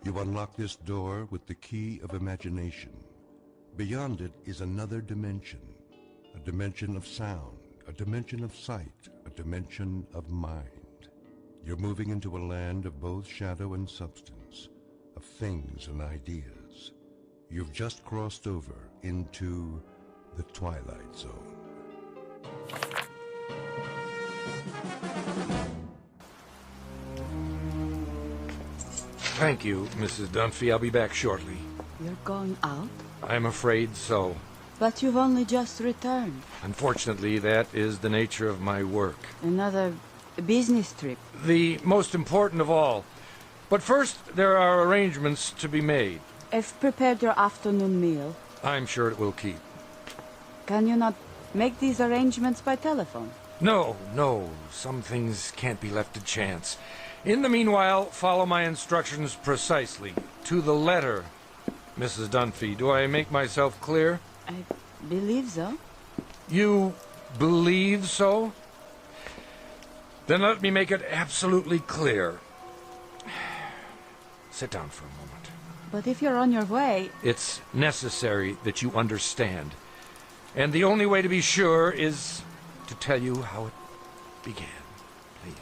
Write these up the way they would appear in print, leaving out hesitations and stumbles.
You unlock this door with the key of imagination. Beyond it is another dimension, a dimension of sound, a dimension of sight, a dimension of mind. You're moving into a land of both shadow and substance, of things and ideas. You've just crossed over into the Twilight Zone. Thank you, Mrs. Dunphy. I'll be back shortly. You're going out? I'm afraid so. But you've only just returned. Unfortunately, that is the nature of my work. Another business trip. The most important of all. But first, there are arrangements to be made. I've prepared your afternoon meal. I'm sure it will keep. Can you not make these arrangements by telephone? No. Some things can't be left to chance. In the meanwhile, follow my instructions precisely, to the letter, Mrs. Dunphy. Do I make myself clear? I believe so. You believe so? Then let me make it absolutely clear. Sit down for a moment. But if you're on your way... It's necessary that you understand. And the only way to be sure is to tell you how it began. Please.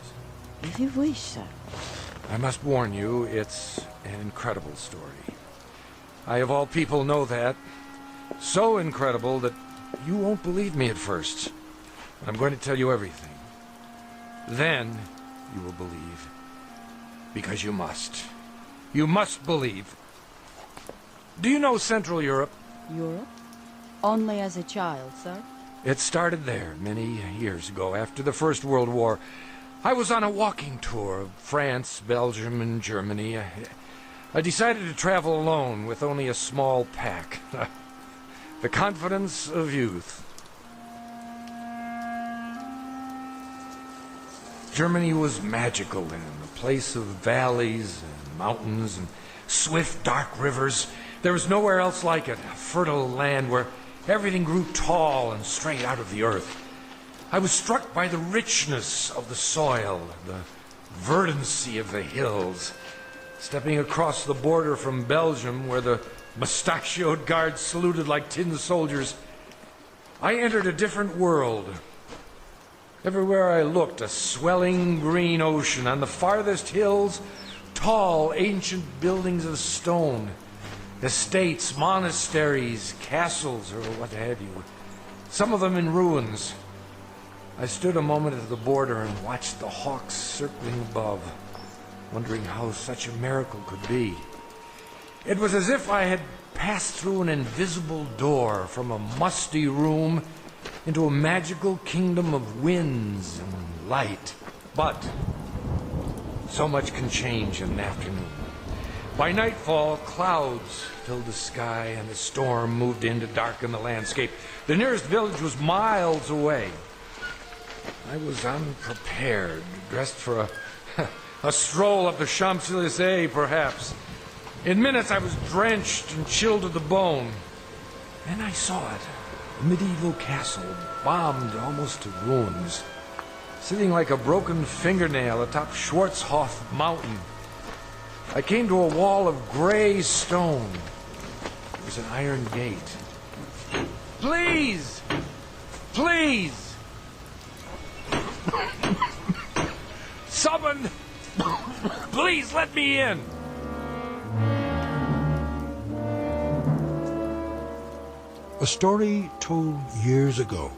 If you wish, sir. I must warn you, it's an incredible story. I, of all people, know that. So incredible that you won't believe me at first. I'm going to tell you everything. Then you will believe. Because you must. You must believe. Do you know Central Europe? Europe? Only as a child, sir. It started there many years ago, after the First World War. I was on a walking tour of France, Belgium, and Germany. I decided to travel alone with only a small pack. The confidence of youth. Germany was magical then, a place of valleys and mountains and swift, dark rivers. There was nowhere else like it, a fertile land where everything grew tall and straight out of the earth. I was struck by the richness of the soil, the verdancy of the hills. Stepping across the border from Belgium, where the mustachioed guards saluted like tin soldiers, I entered a different world. Everywhere I looked, a swelling green ocean. On the farthest hills, tall, ancient buildings of stone. Estates, monasteries, castles, or what have you. Some of them in ruins. I stood a moment at the border and watched the hawks circling above, wondering how such a miracle could be. It was as if I had passed through an invisible door from a musty room into a magical kingdom of winds and light. But so much can change in an afternoon. By nightfall, clouds filled the sky and a storm moved in to darken the landscape. The nearest village was miles away. I was unprepared, dressed for a stroll up the Champs-Élysées, perhaps. In minutes, I was drenched and chilled to the bone. Then I saw it, a medieval castle, bombed almost to ruins, sitting like a broken fingernail atop Schwarzhof Mountain. I came to a wall of gray stone. There was an iron gate. Please! Please! Someone, please let me in. A story told years ago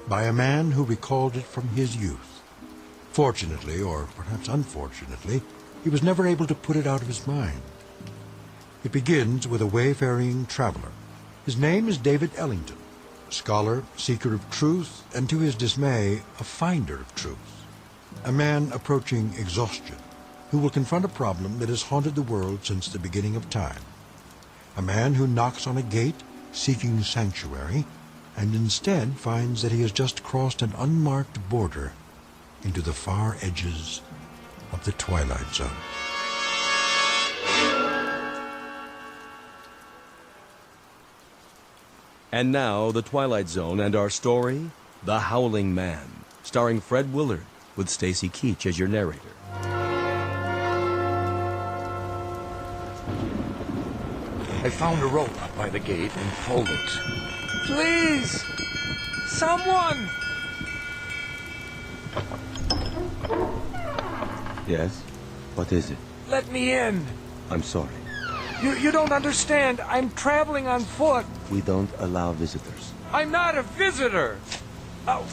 by a man who recalled it from his youth. Fortunately, or perhaps unfortunately, he was never able to put it out of his mind. It begins with a wayfaring traveler. His name is David Ellington, a scholar, seeker of truth, and to his dismay, a finder of truth. A man approaching exhaustion, who will confront a problem that has haunted the world since the beginning of time. A man who knocks on a gate, seeking sanctuary, and instead finds that he has just crossed an unmarked border into the far edges of the Twilight Zone. And now, The Twilight Zone and our story, The Howling Man, starring Fred Willard, with Stacy Keach as your narrator. I found a rope by the gate and pulled it. Please! Someone! Yes? What is it? Let me in! I'm sorry. You don't understand. I'm traveling on foot. We don't allow visitors. I'm not a visitor.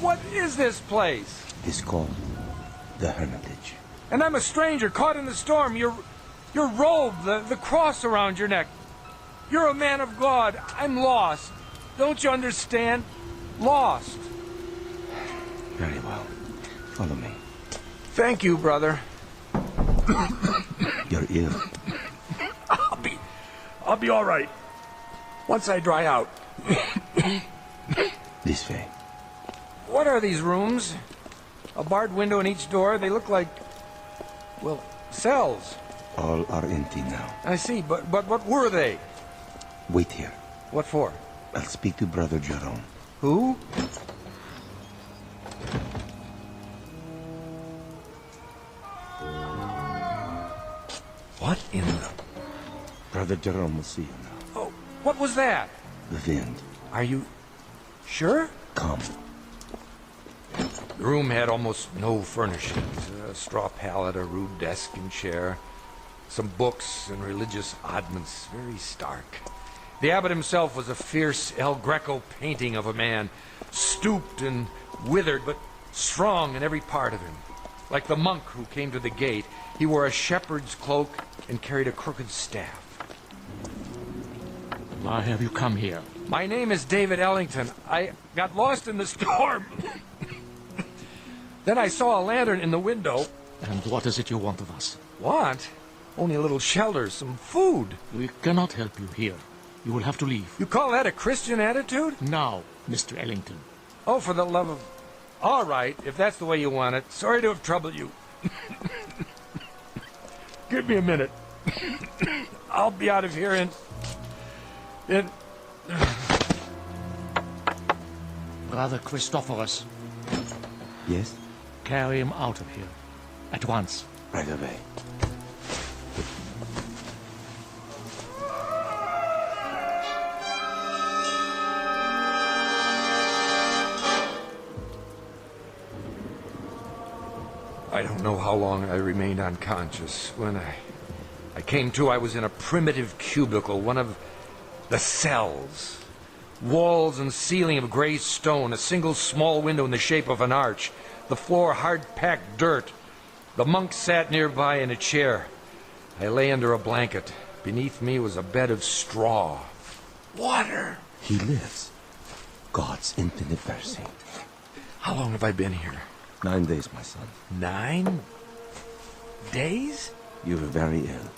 What is this place? It's called the Hermitage. And I'm a stranger caught in the storm. Your robe, the cross around your neck. You're a man of God. I'm lost. Don't you understand? Lost. Very well. Follow me. Thank you, brother. You're ill. I'll be all right. Once I dry out. This way. What are these rooms? A barred window in each door. They look like, well, cells. All are empty now. I see, but what were they? Wait here. What for? I'll speak to Brother Jerome. Who? What in the... Brother Jerome will see you now. Oh, what was that? The wind. Are you sure? Come. The room had almost no furnishings. A straw pallet, a rude desk and chair, some books and religious oddments, very stark. The abbot himself was a fierce El Greco painting of a man, stooped and withered, but strong in every part of him. Like the monk who came to the gate, he wore a shepherd's cloak and carried a crooked staff. Why have you come here? My name is David Ellington. I got lost in the storm. Then I saw a lantern in the window. And what is it you want of us? Want? Only a little shelter, some food. We cannot help you here. You will have to leave. You call that a Christian attitude? Now, Mr. Ellington. Oh, for the love of... All right, if that's the way you want it. Sorry to have troubled you. Give me a minute. I'll be out of here in... Brother Christophorus, Yes? carry him out of here. At once. Right away. I don't know how long I remained unconscious. When I came to, I was in a primitive cubicle, one of the cells. Walls and ceiling of gray stone, a single small window in the shape of an arch, the floor hard-packed dirt. The monk sat nearby in a chair. I lay under a blanket. Beneath me was a bed of straw. Water! He lives. God's infinite mercy. How long have I been here? 9 days, my son. 9 days? You were very ill.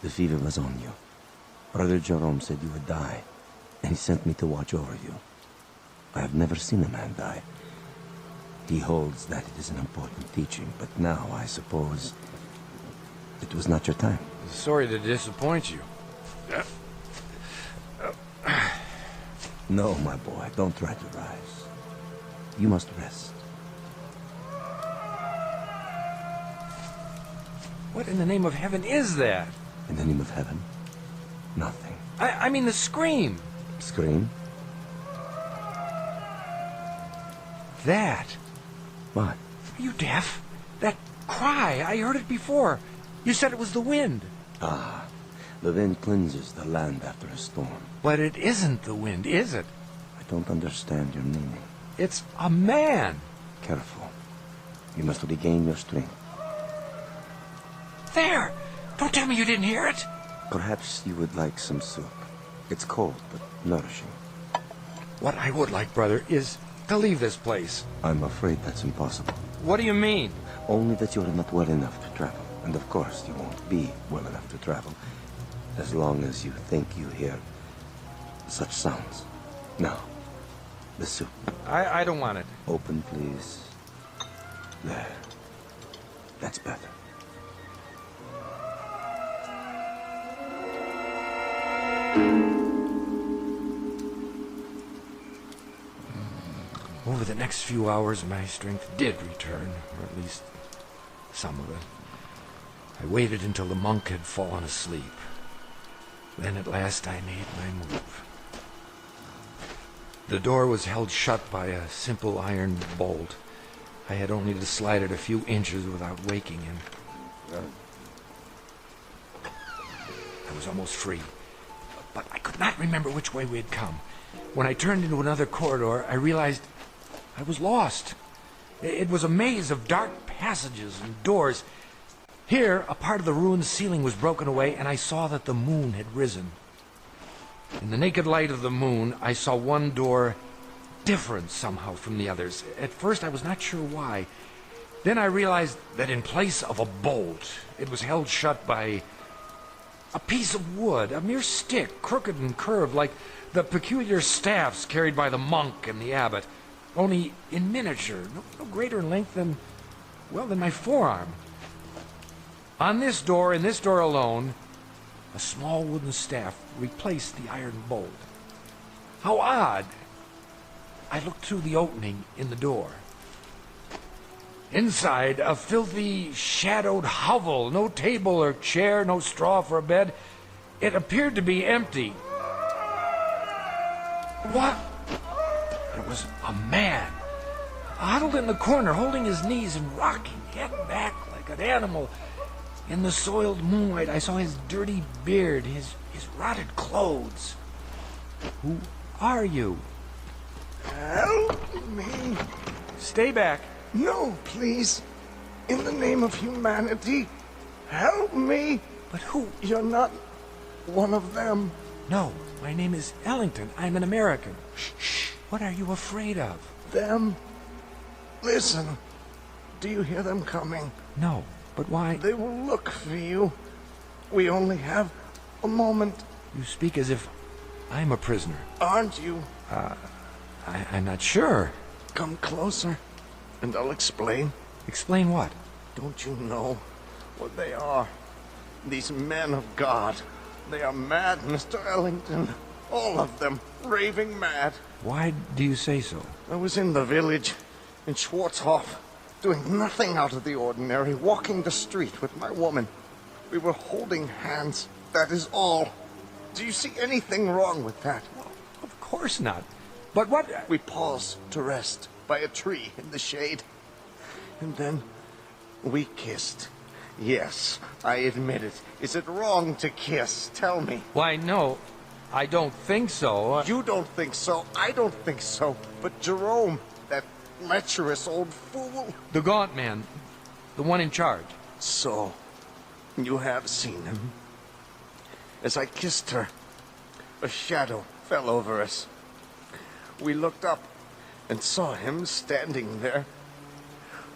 The fever was on you. Brother Jerome said you would die, and he sent me to watch over you. I have never seen a man die. He holds that it is an important teaching, but now I suppose it was not your time. Sorry to disappoint you. No, my boy, don't try to rise. You must rest. What in the name of heaven is that? In the name of heaven, nothing. I mean the scream. Scream? That. What? Are you deaf? That cry, I heard it before. You said it was the wind. Ah, the wind cleanses the land after a storm. But it isn't the wind, is it? I don't understand your meaning. It's a man. Careful. You must regain your strength. There! Don't tell me you didn't hear it. Perhaps you would like some soup. It's cold, but nourishing. What I would like, brother, is to leave this place. I'm afraid that's impossible. What do you mean? Only that you're not well enough to travel. And of course, you won't be well enough to travel. As long as you think you hear such sounds. Now, the soup. I don't want it. Open, please. There. That's better. Over the next few hours, my strength did return, or at least some of it. I waited until the monk had fallen asleep. Then at last I made my move. The door was held shut by a simple iron bolt. I had only to slide it a few inches without waking him. I was almost free, but I could not remember which way we had come. When I turned into another corridor, I realized I was lost. It was a maze of dark passages and doors. Here, a part of the ruined ceiling was broken away, and I saw that the moon had risen. In the naked light of the moon, I saw one door different somehow from the others. At first, I was not sure why. Then I realized that in place of a bolt, it was held shut by a piece of wood, a mere stick, crooked and curved, like the peculiar staffs carried by the monk and the abbot, only in miniature, no greater in length than, well, than my forearm. On this door, in this door alone, a small wooden staff replaced the iron bolt. How odd! I looked through the opening in the door. Inside, a filthy, shadowed hovel. No table or chair, no straw for a bed. It appeared to be empty. What? It was a man, huddled in the corner, holding his knees and rocking, head back like an animal. In the soiled moonlight, I saw his dirty beard, his rotted clothes. Who are you? Help me. Stay back. No, please. In the name of humanity, help me. But who? You're not one of them. No, my name is Ellington. I'm an American. Shh. What are you afraid of? Them. Listen. Do you hear them coming? No, but why? They will look for you. We only have a moment. You speak as if I'm a prisoner. Aren't you? I'm not sure. Come closer, and I'll explain. Explain what? Don't you know what they are? These men of God. They are mad, Mr. Ellington. All of them, raving mad. Why do you say so? I was in the village, in Schwarzhof, doing nothing out of the ordinary, walking the street with my woman. We were holding hands, that is all. Do you see anything wrong with that? Well, of course not. But what? We paused to rest by a tree in the shade. And then we kissed. Yes, I admit it. Is it wrong to kiss? Tell me. Why, no. I don't think so. You don't think so. I don't think so. But Jerome, that lecherous old fool. The gaunt man. The one in charge. So, you have seen him. As I kissed her, a shadow fell over us. We looked up and saw him standing there.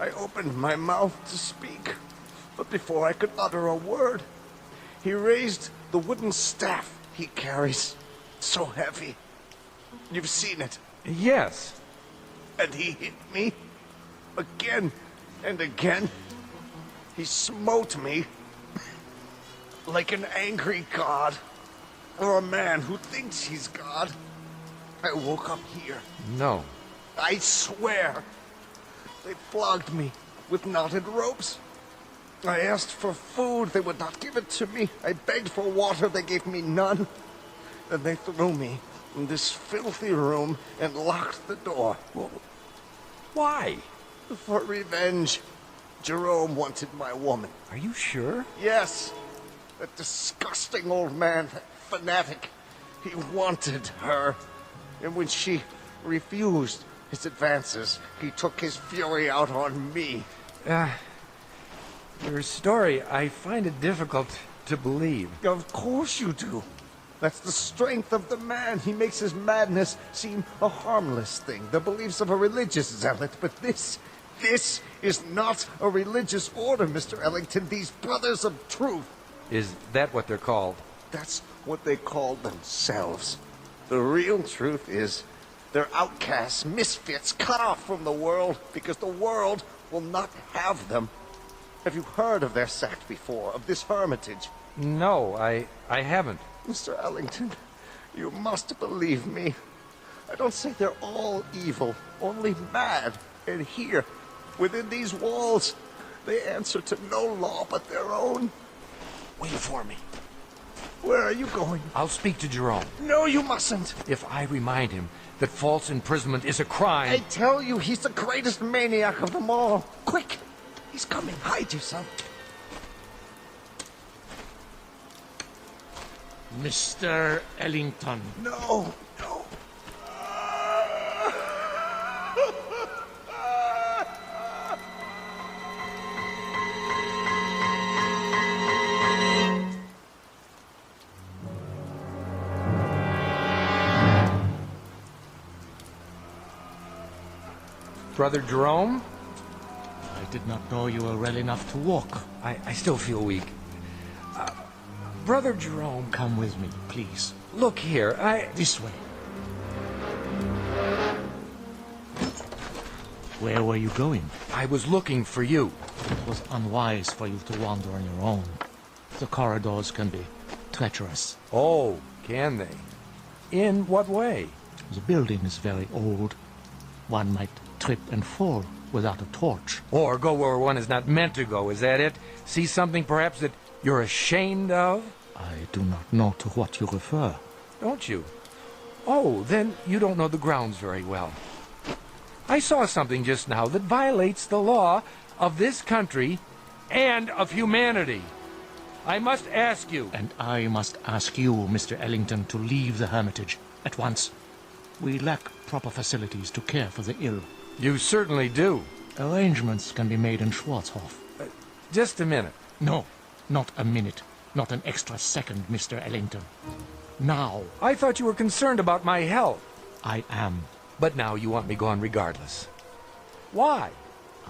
I opened my mouth to speak, but before I could utter a word, he raised the wooden staff he carries, so heavy. You've seen it. Yes. And he hit me again and again. He smote me like an angry god, or a man who thinks he's God. I woke up here. No. I swear. They flogged me with knotted ropes. I asked for food. They would not give it to me. I begged for water. They gave me none. Then they threw me in this filthy room and locked the door. Well, why? For revenge. Jerome wanted my woman. Are you sure? Yes. That disgusting old man, that fanatic. He wanted her. And when she refused his advances, he took his fury out on me. Your story, I find it difficult to believe. Of course you do. That's the strength of the man. He makes his madness seem a harmless thing, the beliefs of a religious zealot. But this is not a religious order, Mr. Ellington. These brothers of truth. Is that what they're called? That's what they call themselves. The real truth is they're outcasts, misfits, cut off from the world because the world will not have them. Have you heard of their sect before, of this Hermitage? No, I haven't. Mr. Ellington, you must believe me. I don't say they're all evil, only mad. And here, within these walls, they answer to no law but their own. Wait for me. Where are you going? I'll speak to Jerome. No, you mustn't. If I remind him that false imprisonment is a crime... I tell you, he's the greatest maniac of them all. Quick! He's coming. Hide yourself. Mr. Ellington. No, no. Brother Jerome? I did not know you were well enough to walk. I still feel weak. Brother Jerome... Come with me, please. Look here, This way. Where were you going? I was looking for you. It was unwise for you to wander on your own. The corridors can be treacherous. Oh, can they? In what way? The building is very old. One might trip and fall without a torch. Or go where one is not meant to go, is that it? See something perhaps that you're ashamed of? I do not know to what you refer. Don't you? Oh, then you don't know the grounds very well. I saw something just now that violates the law of this country and of humanity. I must ask you... And I must ask you, Mr. Ellington, to leave the Hermitage at once. We lack proper facilities to care for the ill. You certainly do. Arrangements can be made in Schwarzhof. Just a minute. No, not a minute. Not an extra second, Mr. Ellington. Now. I thought you were concerned about my health. I am. But now you want me gone regardless. Why?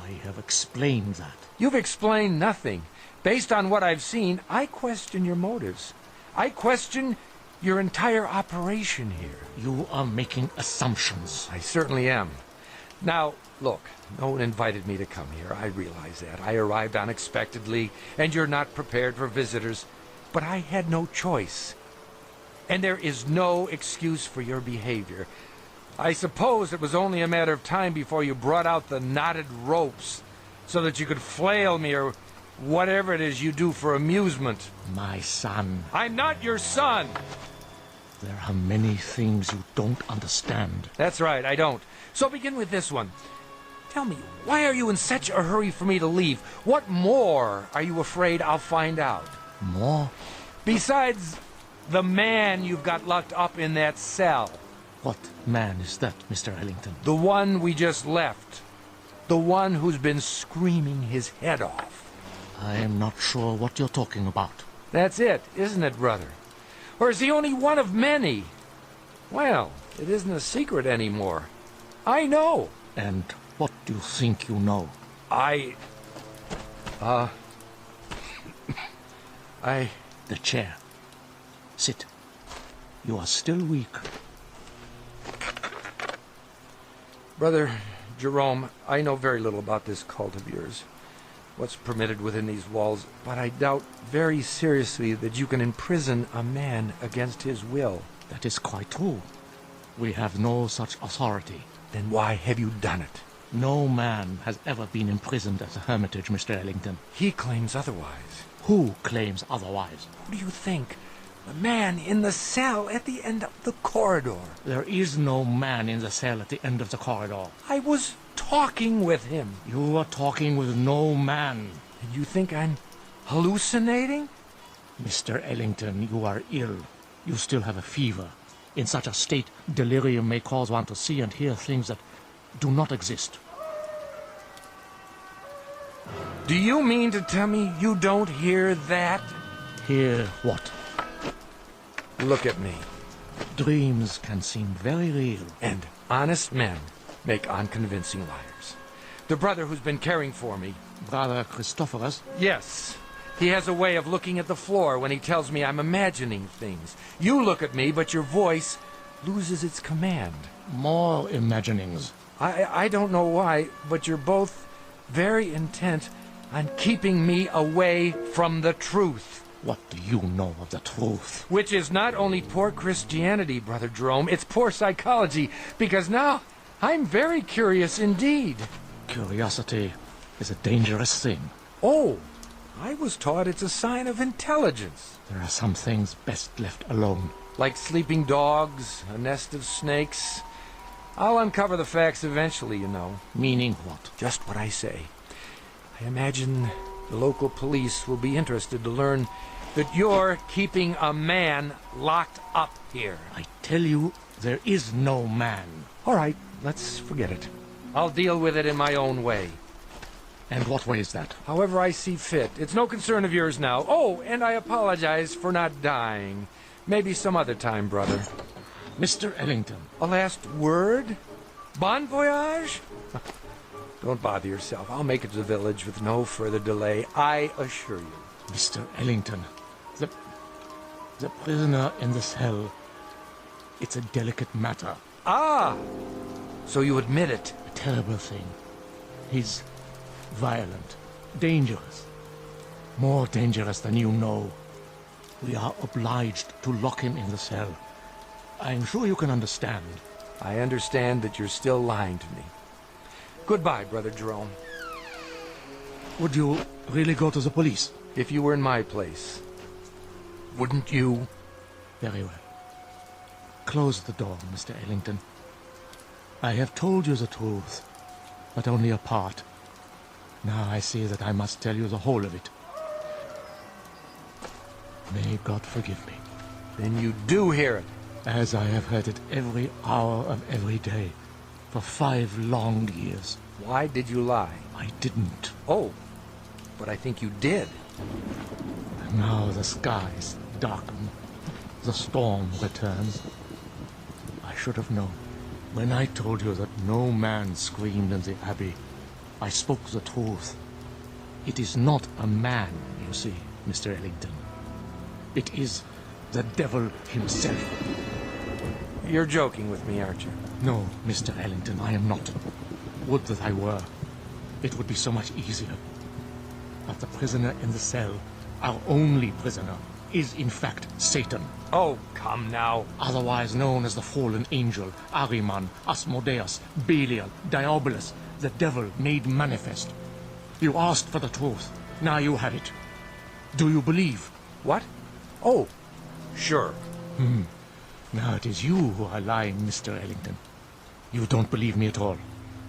I have explained that. You've explained nothing. Based on what I've seen, I question your motives. I question your entire operation here. You are making assumptions. I certainly am. Now, look, no one invited me to come here. I realize that. I arrived unexpectedly, and you're not prepared for visitors. But I had no choice. And there is no excuse for your behavior. I suppose it was only a matter of time before you brought out the knotted ropes so that you could flail me or whatever it is you do for amusement. My son. I'm not your son! There are many things you don't understand. That's right, I don't. So begin with this one. Tell me, why are you in such a hurry for me to leave? What more are you afraid I'll find out? More? Besides the man you've got locked up in that cell. What man is that, Mr. Ellington? The one we just left. The one who's been screaming his head off. I am not sure what you're talking about. That's it, isn't it, brother? Or is he only one of many? Well, it isn't a secret anymore. I know. And what do you think you know? I... The chair. Sit. You are still weak. Brother Jerome, I know very little about this cult of yours. What's permitted within these walls, but I doubt very seriously that you can imprison a man against his will. That is quite true. We have no such authority. Then why have you done it? No man has ever been imprisoned at the Hermitage, Mr. Ellington. He claims otherwise. Who claims otherwise? Who do you think? The man in the cell at the end of the corridor. There is no man in the cell at the end of the corridor. I was talking with him. You are talking with no man. And you think I'm hallucinating? Mr. Ellington, you are ill. You still have a fever. In such a state, delirium may cause one to see and hear things that do not exist. Do you mean to tell me you don't hear that? Hear what? Look at me. Dreams can seem very real. And honest men make unconvincing liars. The brother who's been caring for me. Brother Christophorus? Yes. He has a way of looking at the floor when he tells me I'm imagining things. You look at me, but your voice loses its command. More imaginings. I don't know why, but you're both very intent on keeping me away from the truth. What do you know of the truth? Which is not only poor Christianity, Brother Jerome, it's poor psychology, because now I'm very curious indeed. Curiosity is a dangerous thing. Oh, I was taught it's a sign of intelligence. There are some things best left alone. Like sleeping dogs, a nest of snakes. I'll uncover the facts eventually, you know. Meaning what? Just what I say. I imagine the local police will be interested to learn that you're keeping a man locked up here. I tell you, there is no man. All right, let's forget it. I'll deal with it in my own way. And what way is that? However I see fit. It's no concern of yours now. Oh, and I apologize for not dying. Maybe some other time, brother. Mr. Ellington. A last word? Bon voyage? Don't bother yourself. I'll make it to the village with no further delay, I assure you. Mr. Ellington, the prisoner in the cell, it's a delicate matter. Ah! So you admit it? A terrible thing. He's violent, dangerous. More dangerous than you know. We are obliged to lock him in the cell. I'm sure you can understand. I understand that you're still lying to me. Goodbye, Brother Jerome. Would you really go to the police? If you were in my place, wouldn't you? Very well. Close the door, Mr. Ellington. I have told you the truth, but only a part. Now I see that I must tell you the whole of it. May God forgive me. Then you do hear it. As I have heard it every hour of every day, for 5 long years. Why did you lie? I didn't. Oh, but I think you did. Now the skies darken. The storm returns. I should have known. When I told you that no man screamed in the Abbey, I spoke the truth. It is not a man, you see, Mr. Ellington. It is the devil himself. You're joking with me, aren't you? No, Mr. Ellington, I am not. Would that I were. It would be so much easier. But the prisoner in the cell, our only prisoner, is in fact Satan. Oh, come now. Otherwise known as the fallen angel, Ahriman, Asmodeus, Belial, Diabolus, the devil made manifest. You asked for the truth. Now you have it. Do you believe? What? Oh, sure. Now it is you who are lying, Mr. Ellington. You don't believe me at all.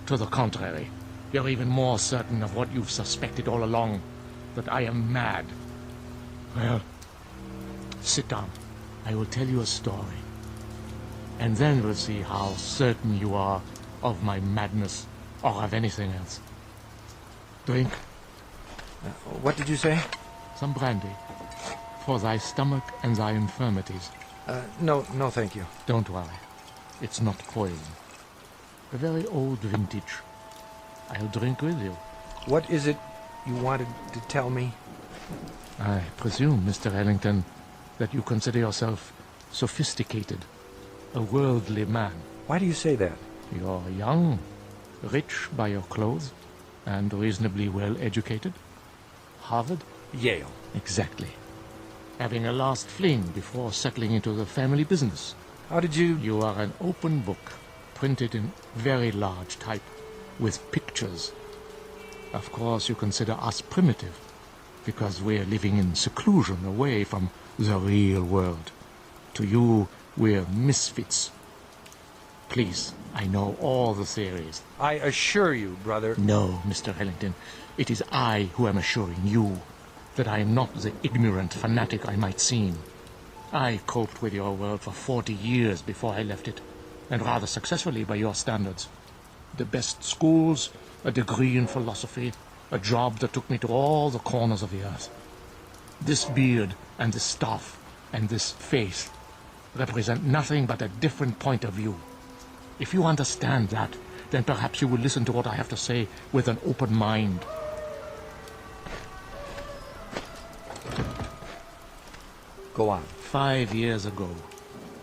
To the contrary, you're even more certain of what you've suspected all along, that I am mad. Well, sit down. I will tell you a story. And then we'll see how certain you are of my madness or of anything else. Drink. What did you say? Some brandy. For thy stomach and thy infirmities. No, thank you. Don't worry. It's not poison. A very old vintage. I'll drink with you. What is it you wanted to tell me? I presume, Mr. Ellington, that you consider yourself sophisticated, a worldly man. Why do you say that? You're young, rich by your clothes, and reasonably well educated. Harvard? Yale. Exactly. Having a last fling before settling into the family business. How did you... You are an open book, printed in very large type, with pictures. Of course, you consider us primitive, because we're living in seclusion away from the real world. To you, we're misfits. Please, I know all the theories. I assure you, brother... No, Mr. Ellington, it is I who am assuring you that I am not the ignorant fanatic I might seem. I coped with your world for 40 years before I left it, and rather successfully by your standards. The best schools, a degree in philosophy, a job that took me to all the corners of the earth. This beard and this staff and this face represent nothing but a different point of view. If you understand that, then perhaps you will listen to what I have to say with an open mind. Go on. 5 years ago,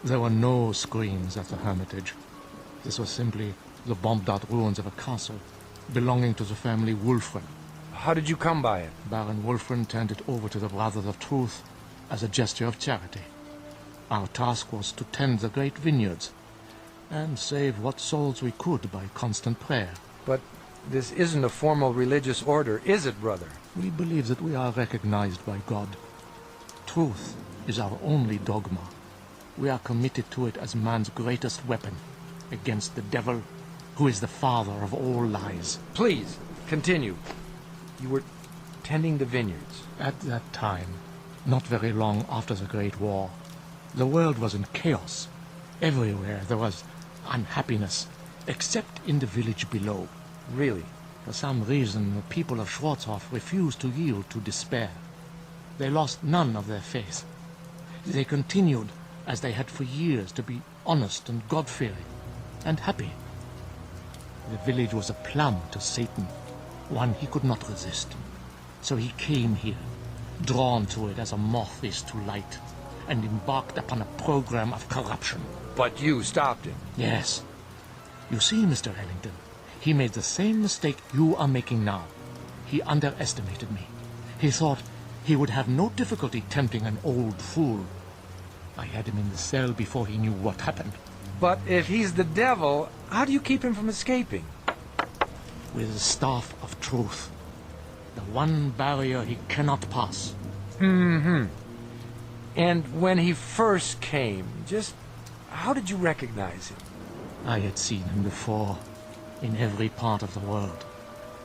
there were no screens at the Hermitage. This was simply the bombed-out ruins of a castle belonging to the family Wolfren. How did you come by it? Baron Wolfren turned it over to the Brothers of Truth as a gesture of charity. Our task was to tend the great vineyards and save what souls we could by constant prayer. But this isn't a formal religious order, is it, brother? We believe that we are recognized by God. Truth is our only dogma. We are committed to it as man's greatest weapon against the devil, who is the father of all lies. Please, continue. You were tending the vineyards. At that time, not very long after the Great War, the world was in chaos. Everywhere there was unhappiness, except in the village below. Really? For some reason, the people of Schwarzhof refused to yield to despair. They lost none of their faith. They continued, as they had for years, to be honest and God-fearing and happy. The village was a plum to Satan, one he could not resist. So he came here, drawn to it as a moth is to light, and embarked upon a program of corruption. But you stopped him. Yes. You see, Mr. Ellington, he made the same mistake you are making now. He underestimated me. He thought he would have no difficulty tempting an old fool. I had him in the cell before he knew what happened. But if he's the devil, how do you keep him from escaping? With the staff of truth. The one barrier he cannot pass. Mm-hmm. And when he first came, just how did you recognize him? I had seen him before, in every part of the world.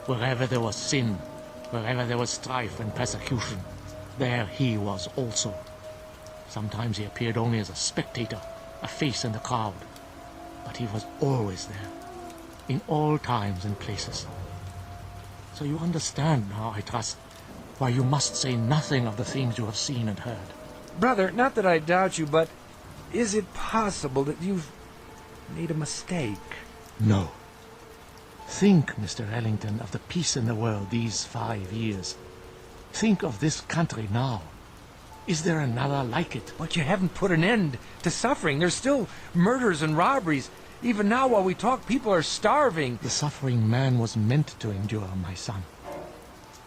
Wherever there was sin, wherever there was strife and persecution, there he was also. Sometimes he appeared only as a spectator, a face in the crowd. But he was always there, in all times and places. So you understand now, I trust, why you must say nothing of the things you have seen and heard. Brother, not that I doubt you, but is it possible that you've made a mistake? No. Think, Mr. Ellington, of the peace in the world these 5 years. Think of this country now. Is there another like it? But you haven't put an end to suffering. There's still murders and robberies. Even now, while we talk, people are starving. The suffering man was meant to endure, my son.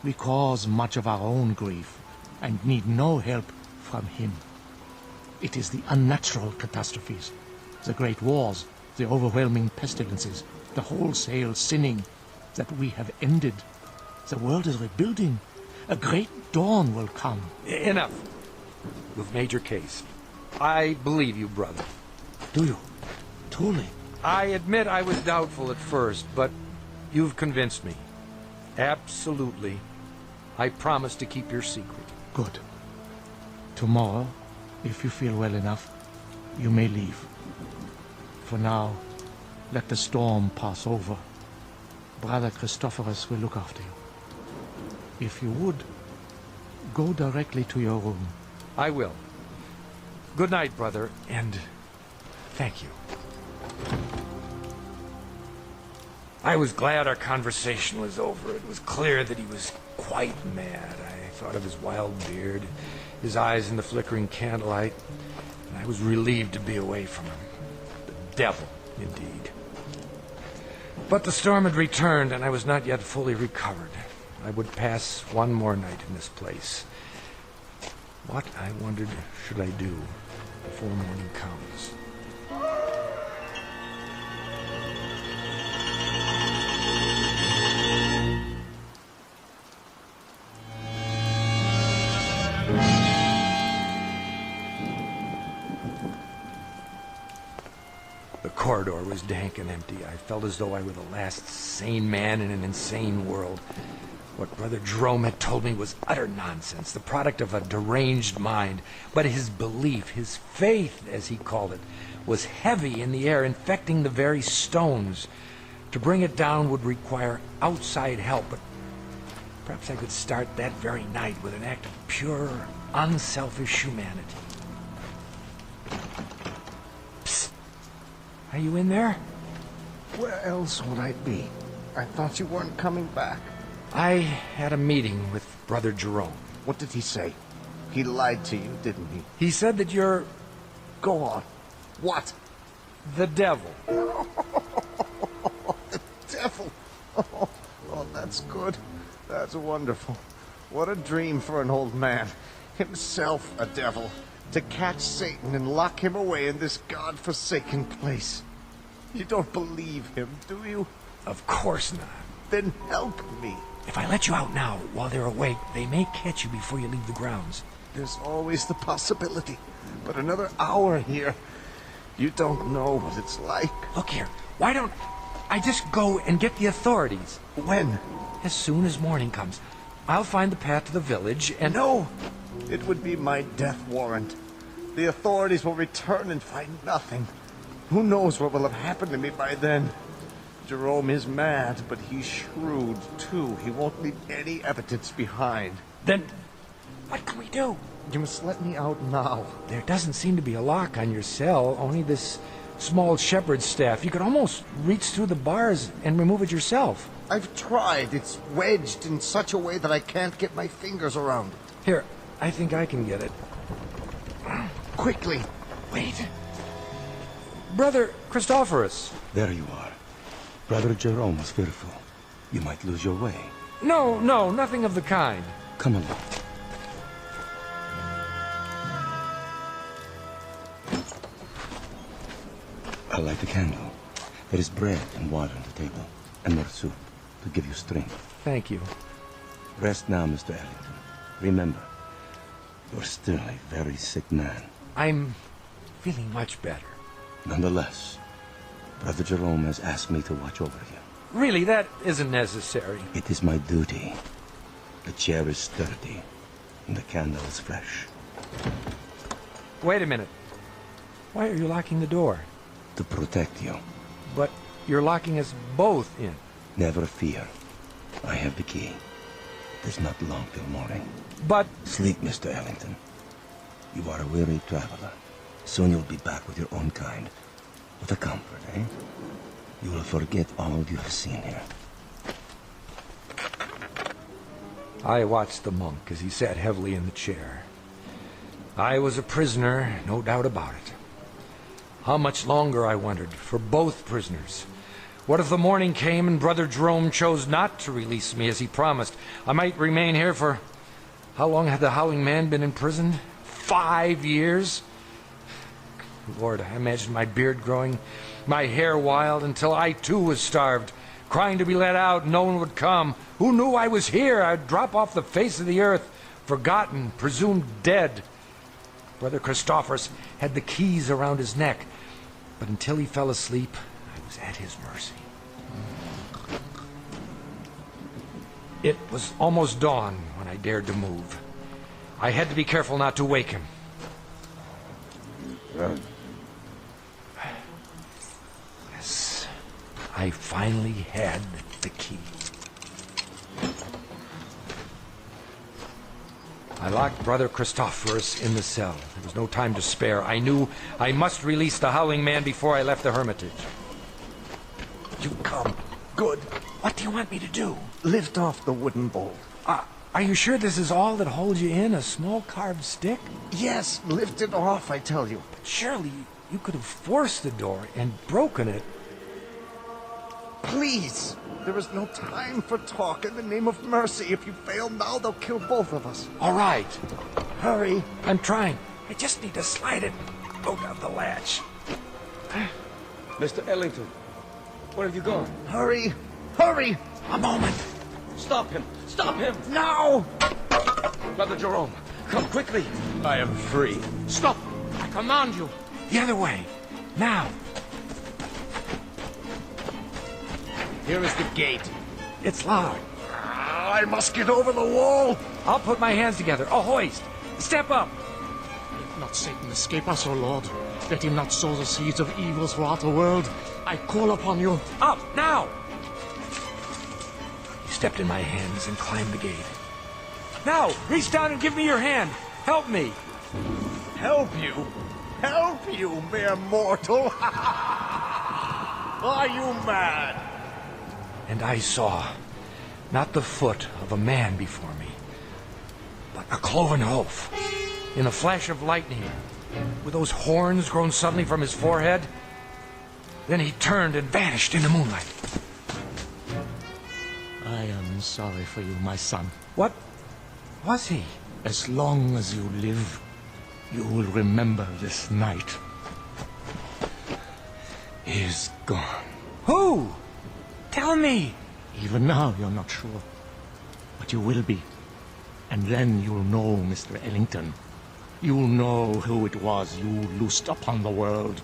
We cause much of our own grief, and need no help from him. It is the unnatural catastrophes, the great wars, the overwhelming pestilences, the wholesale sinning that we have ended. The world is rebuilding. A great dawn will come. Enough. You've made your case. I believe you, brother. Do you? Truly? I admit I was doubtful at first, but you've convinced me. Absolutely. I promise to keep your secret. Good. Tomorrow, if you feel well enough, you may leave. For now, let the storm pass over. Brother Christophorus will look after you. If you would, go directly to your room. I will. Good night, brother, and thank you. I was glad our conversation was over. It was clear that he was quite mad. I thought of his wild beard, his eyes in the flickering candlelight, and I was relieved to be away from him. The devil, indeed. But the storm had returned, and I was not yet fully recovered. I would pass one more night in this place. What, I wondered, should I do before morning comes? The corridor was dank and empty. I felt as though I were the last sane man in an insane world. What Brother Jerome had told me was utter nonsense, the product of a deranged mind. But his belief, his faith, as he called it, was heavy in the air, infecting the very stones. To bring it down would require outside help, but perhaps I could start that very night with an act of pure, unselfish humanity. Psst. Are you in there? Where else would I be? I thought you weren't coming back. I had a meeting with Brother Jerome. What did he say? He lied to you, didn't he? He said that you're Go on. What? the devil. The devil. Oh, that's good. That's wonderful. What a dream for an old man. Himself a devil. To catch Satan and lock him away in this god-forsaken place. You don't believe him, do you? Of course not. then help me. If I let you out now, while they're awake, they may catch you before you leave the grounds. There's always the possibility. But another hour here, you don't know what it's like. Look here, why don't I just go and get the authorities? When? As soon as morning comes. I'll find the path to the village and... No! It would be my death warrant. The authorities will return and find nothing. Who knows what will have happened to me by then? Jerome is mad, but he's shrewd, too. He won't leave any evidence behind. Then, what can we do? You must let me out now. There doesn't seem to be a lock on your cell, only this small shepherd's staff. You could almost reach through the bars and remove it yourself. I've tried. It's wedged in such a way that I can't get my fingers around it. Here, I think I can get it. Quickly. Wait. Brother Christophorus. There you are. Brother Jerome was fearful. You might lose your way. No, nothing of the kind. Come along. I'll light the candle. There is bread and water on the table, and more soup to give you strength. Thank you. Rest now, Mr. Ellington. Remember, you're still a very sick man. I'm feeling much better. Nonetheless, Brother Jerome has asked me to watch over you. Really, that isn't necessary. It is my duty. The chair is sturdy, and the candle is fresh. Wait a minute. Why are you locking the door? To protect you. But you're locking us both in. Never fear. I have the key. It is not long till morning. But... Sleep, Mr. Ellington. You are a weary traveler. Soon you'll be back with your own kind. With a comfort, eh? You will forget all you have seen here. I watched the monk as he sat heavily in the chair. I was a prisoner, no doubt about it. How much longer, I wondered, for both prisoners? What if the morning came and Brother Jerome chose not to release me as he promised? I might remain here for... How long had the Howling Man been in prison? 5 years? Lord, I imagined my beard growing, my hair wild, until I too was starved, crying to be let out, no one would come. Who knew I was here? I'd drop off the face of the earth, forgotten, presumed dead. Brother Christophorus had the keys around his neck, but until he fell asleep, I was at his mercy. It was almost dawn when I dared to move. I had to be careful not to wake him. Yes, I finally had the key. I locked Brother Christophorus in the cell. There was no time to spare. I knew I must release the Howling Man before I left the Hermitage. You come. Good. What do you want me to do? Lift off the wooden bolt. Are you sure this is all that holds you in? A small carved stick? Yes, lift it off, I tell you. But surely you could have forced the door and broken it. Please! There is no time for talk. In the name of mercy, if you fail now, they'll kill both of us. All right. Hurry. I'm trying. I just need to slide it out of the latch. Mr. Ellington, where have you gone? Hurry! Hurry! A moment. Stop him! Stop him! Now! Brother Jerome, come quickly. I am free. Stop! I command you. The other way. Now. Here is the gate. It's locked. I must get over the wall. I'll put my hands together. A hoist. Step up. Let not Satan escape us, O Lord. Let him not sow the seeds of evil throughout the world. I call upon you. Up, now! He stepped in my hands and climbed the gate. Now, reach down and give me your hand. Help me. Help you? Help you, mere mortal? Are you mad? And I saw not the foot of a man before me, but a cloven hoof. In a flash of lightning, with those horns grown suddenly from his forehead. Then he turned and vanished in the moonlight. I am sorry for you, my son. What was he? As long as you live, you will remember this night. He is gone. Who? Tell me. Even now, you're not sure. But you will be. And then you'll know, Mr. Ellington. You'll know who it was you loosed upon the world.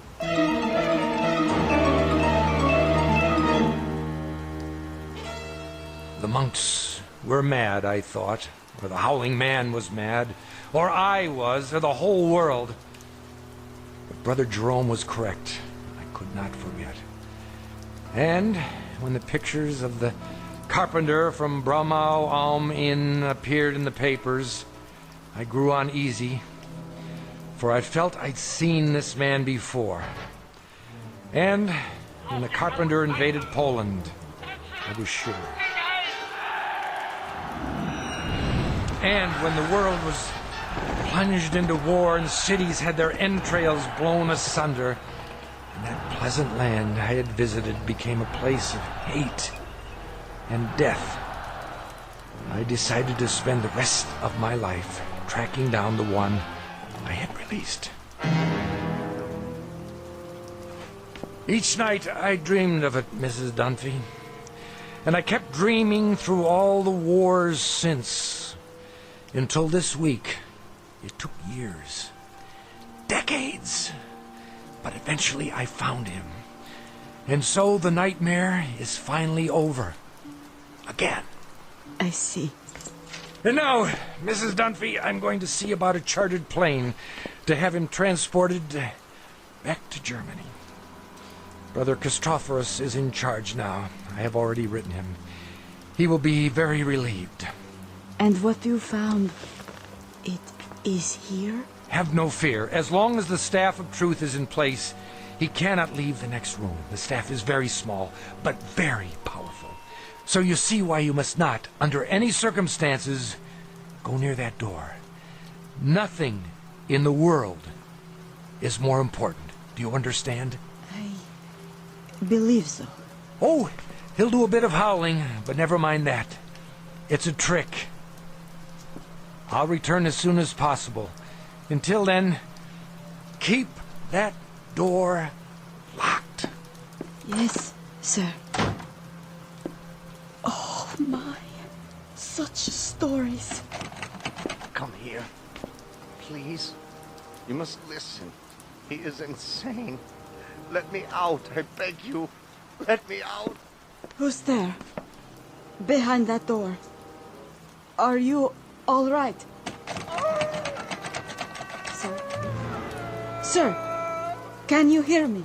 The monks were mad, I thought. Or the Howling Man was mad. Or I was, or the whole world. But Brother Jerome was correct. I could not forget. And when the pictures of the carpenter from Bromau Alm Inn appeared in the papers, I grew uneasy, for I felt I'd seen this man before. And when the carpenter invaded Poland, I was sure. And when the world was plunged into war and cities had their entrails blown asunder, and that pleasant land I had visited became a place of hate and death, I decided to spend the rest of my life tracking down the one I had released. Each night I dreamed of it, Mrs. Dunphy, and I kept dreaming through all the wars since, until this week. It took years, decades, but eventually I found him. And so the nightmare is finally over. Again. I see. And now, Mrs. Dunphy, I'm going to see about a chartered plane to have him transported back to Germany. Brother Christophorus is in charge now. I have already written him. He will be very relieved. And what you found, it is here? Have no fear. As long as the Staff of Truth is in place, he cannot leave the next room. The staff is very small, but very powerful. So you see why you must not, under any circumstances, go near that door. Nothing in the world is more important. Do you understand? I believe so. Oh, he'll do a bit of howling, but never mind that. It's a trick. I'll return as soon as possible. Until then, keep that door locked. Yes, sir. Oh, my. Such stories. Come here. Please. You must listen. He is insane. Let me out, I beg you. Let me out. Who's there? Behind that door. Are you all right? Sir? Sir, can you hear me?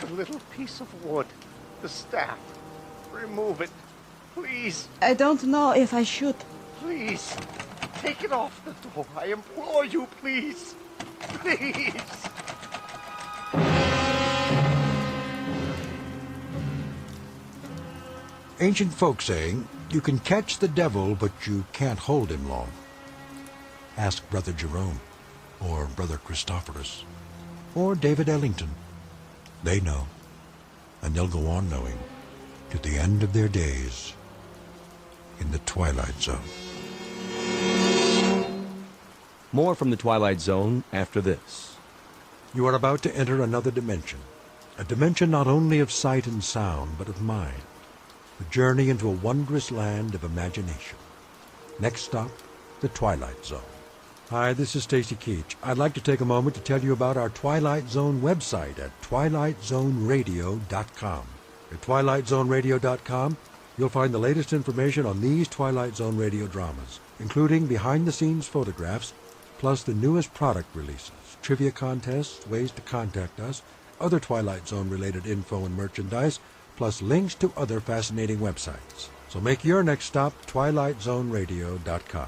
The little piece of wood. The staff. Remove it. Please. I don't know if I should. Please. Take it off the door. I implore you, please. Please. Ancient folk saying, you can catch the devil, but you can't hold him long. Ask Brother Jerome, or Brother Christophorus, or David Ellington. They know, and they'll go on knowing to the end of their days in the Twilight Zone. More from the Twilight Zone after this. You are about to enter another dimension, a dimension not only of sight and sound, but of mind. A journey into a wondrous land of imagination. Next stop, the Twilight Zone. Hi, this is Stacy Keach. I'd like to take a moment to tell you about our Twilight Zone website at twilightzoneradio.com. At twilightzoneradio.com, you'll find the latest information on these Twilight Zone radio dramas, including behind-the-scenes photographs, plus the newest product releases, trivia contests, ways to contact us, other Twilight Zone-related info and merchandise, plus links to other fascinating websites. So make your next stop twilightzoneradio.com.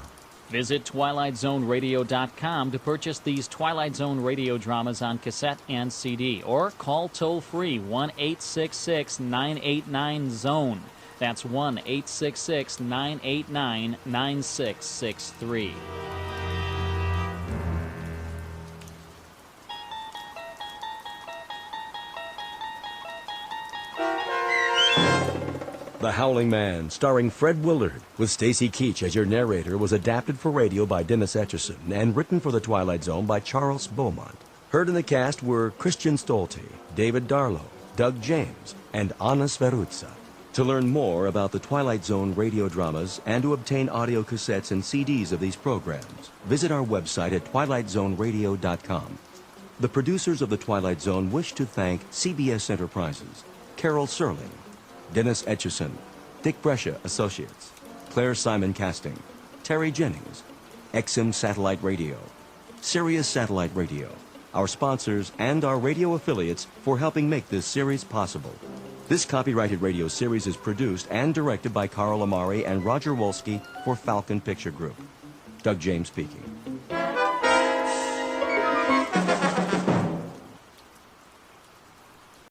Visit twilightzoneradio.com to purchase these Twilight Zone radio dramas on cassette and CD, or call toll-free 1-866-989-ZONE. That's 1-866-989-9663. The Howling Man, starring Fred Willard, with Stacy Keach as your narrator, was adapted for radio by Dennis Etchison and written for The Twilight Zone by Charles Beaumont. Heard in the cast were Christian Stolte, David Darlow, Doug James, and Anna Sverutza. To learn more about the Twilight Zone radio dramas and to obtain audio cassettes and CDs of these programs, visit our website at twilightzoneradio.com. The producers of The Twilight Zone wish to thank CBS Enterprises, Carol Serling, Dennis Etchison, Dick Brescia Associates, Claire Simon Casting, Terry Jennings, XM Satellite Radio, Sirius Satellite Radio, our sponsors, and our radio affiliates for helping make this series possible. This copyrighted radio series is produced and directed by Carl Amari and Roger Wolski for Falcon Picture Group. Doug James speaking.